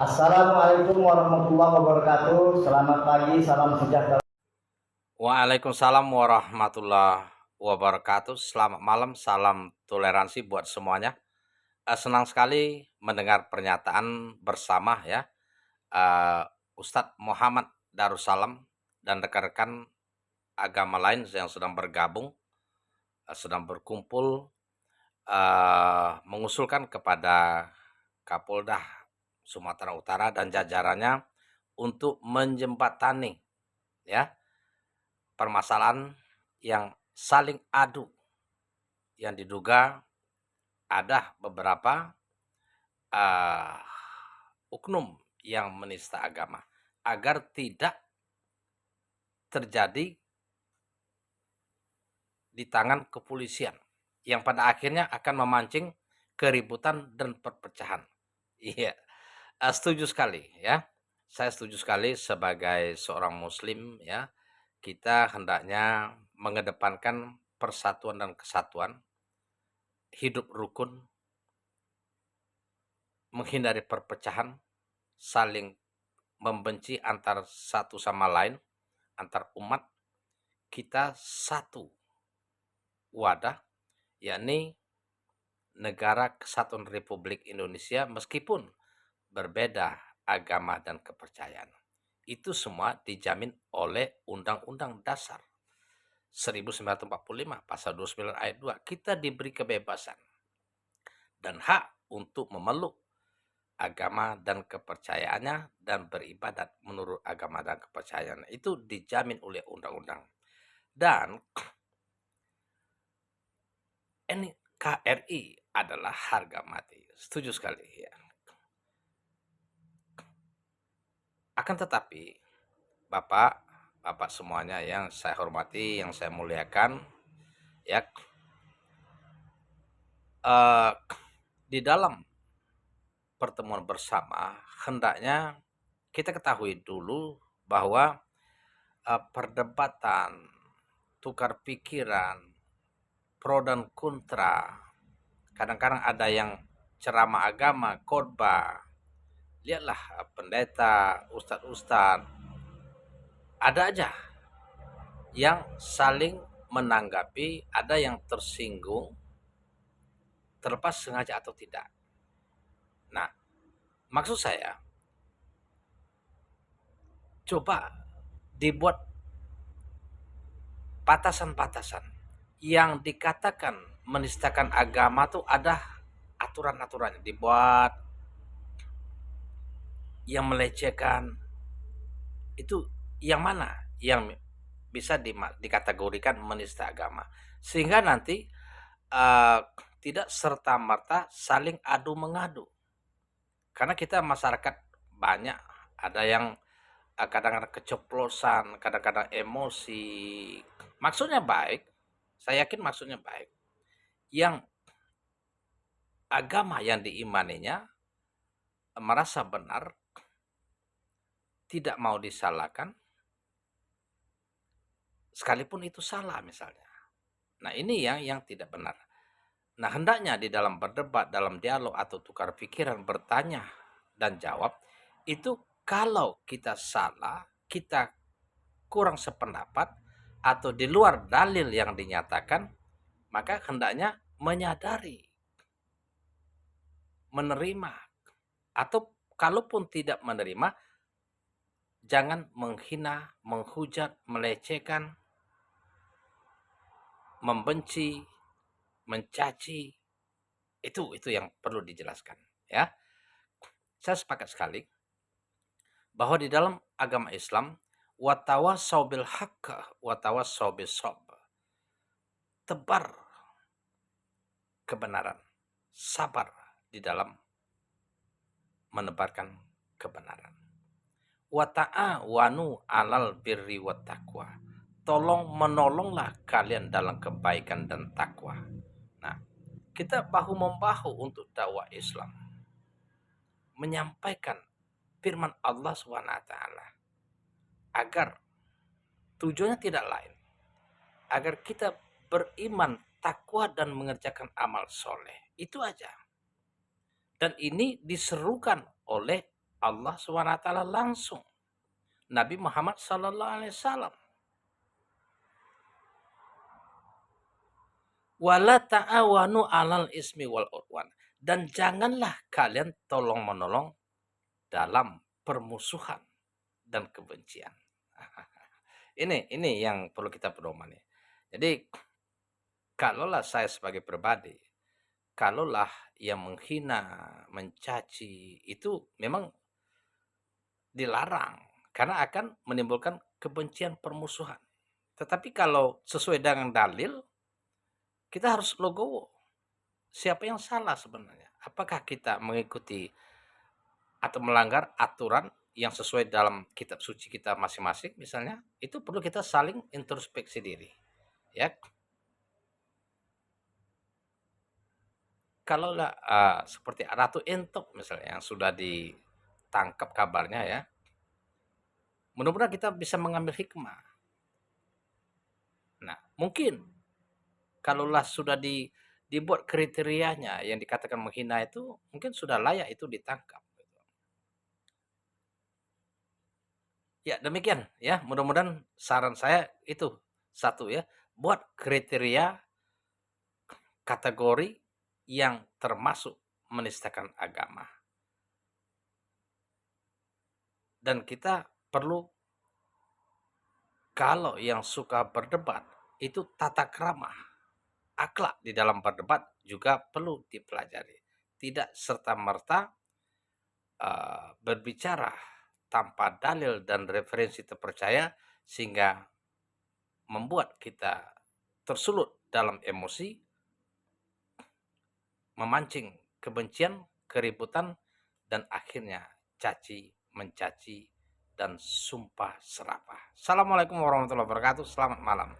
Assalamualaikum warahmatullahi wabarakatuh. Selamat pagi, salam sejahtera. Waalaikumsalam warahmatullahi wabarakatuh. Selamat malam, salam toleransi buat semuanya. Senang sekali mendengar pernyataan bersama ya, eee, Ustadz Muhammad Darussalam dan rekan-rekan agama lain yang sedang bergabung, sedang berkumpul, mengusulkan kepada Kapolda Sumatera Utara dan jajarannya untuk menjembatani ya, permasalahan yang saling adu yang diduga ada beberapa uh, oknum yang menista agama agar tidak terjadi di tangan kepolisian yang pada akhirnya akan memancing keributan dan perpecahan. Iya, setuju sekali ya. Saya setuju sekali sebagai seorang muslim ya, kita hendaknya mengedepankan persatuan dan kesatuan, hidup rukun, menghindari perpecahan, saling membenci antar satu sama lain, antar umat, kita satu wadah, yakni Negara Kesatuan Republik Indonesia meskipun berbeda agama dan kepercayaan. Itu semua dijamin oleh Undang-Undang Dasar 1945 pasal 29 ayat 2. Kita diberi kebebasan dan hak untuk memeluk agama dan kepercayaannya dan beribadat menurut agama dan kepercayaan. Itu dijamin oleh undang-undang. Dan NKRI adalah harga mati. Setuju sekali ya. Akan tetapi Bapak, Bapak semuanya yang saya hormati, yang saya muliakan, ya, eh, di dalam pertemuan bersama hendaknya kita ketahui dulu bahwa perdebatan, tukar pikiran, pro dan kontra, kadang-kadang ada yang ceramah agama, khotbah, lihatlah pendeta, ustadz-ustadz, ada aja yang saling menanggapi, ada yang tersinggung, terlepas sengaja atau tidak. Nah, maksud saya, coba dibuat batasan-batasan yang dikatakan menistakan agama tuh ada aturan-aturannya, dibuat yang melecehkan itu yang mana yang bisa dikategorikan menista agama, sehingga nanti uh, tidak serta merta saling adu mengadu, karena kita masyarakat banyak ada yang kadang-kadang keceplosan, kadang-kadang emosi, maksudnya baik, saya yakin maksudnya baik, yang agama yang diimaninya merasa benar, tidak mau disalahkan sekalipun itu salah misalnya. Nah, ini yang tidak benar. Nah, hendaknya di dalam berdebat, dalam dialog atau tukar pikiran, bertanya dan jawab, itu kalau kita salah, kita kurang sependapat, atau di luar dalil yang dinyatakan, maka hendaknya menyadari, menerima, atau kalaupun tidak menerima, jangan menghina, menghujat, melecehkan, membenci, mencaci. Itu yang perlu dijelaskan ya. Saya sepakat sekali bahwa di dalam agama Islam watawasau bil haqq watawasau bis sabr, tebar kebenaran, sabar di dalam menebarkan kebenaran. Wa ta'awanu 'alal birri wat taqwa. Tolong menolonglah kalian dalam kebaikan dan takwa. Nah, kita bahu membahu untuk dakwah Islam, menyampaikan firman Allah SWT, agar tujuannya tidak lain, agar kita beriman, takwa dan mengerjakan amal soleh. Itu aja. Dan ini diserukan oleh Allah SWT langsung, Nabi Muhammad SAW. Wala ta'awanu 'alal ismi wal udwan. Dan janganlah kalian tolong menolong dalam permusuhan dan kebencian. Ini yang perlu kita pedomani. Jadi kalaulah saya sebagai pribadi, kalaulah yang menghina, mencaci itu memang dilarang karena akan menimbulkan kebencian, permusuhan. Tetapi kalau sesuai dengan dalil, kita harus legowo. Siapa yang salah sebenarnya? Apakah kita mengikuti atau melanggar aturan yang sesuai dalam kitab suci kita masing-masing misalnya? Itu perlu kita saling introspeksi diri, ya. Kalaulah seperti Ratu Entok misalnya yang sudah ditangkap kabarnya ya, mudah-mudahan kita bisa mengambil hikmah. Nah, mungkin kalaulah sudah dibuat kriterianya yang dikatakan menghina itu, mungkin sudah layak itu ditangkap. Ya, demikian ya. Mudah-mudahan saran saya itu satu ya, buat kriteria kategori yang termasuk menistakan agama. Dan kita perlu, kalau yang suka berdebat itu tata krama, akhlak di dalam berdebat juga perlu dipelajari. Tidak serta-merta berbicara tanpa dalil dan referensi terpercaya sehingga membuat kita tersulut dalam emosi, memancing kebencian, keributan, dan akhirnya caci, mencaci, dan sumpah serapah. Assalamualaikum warahmatullahi wabarakatuh. Selamat malam.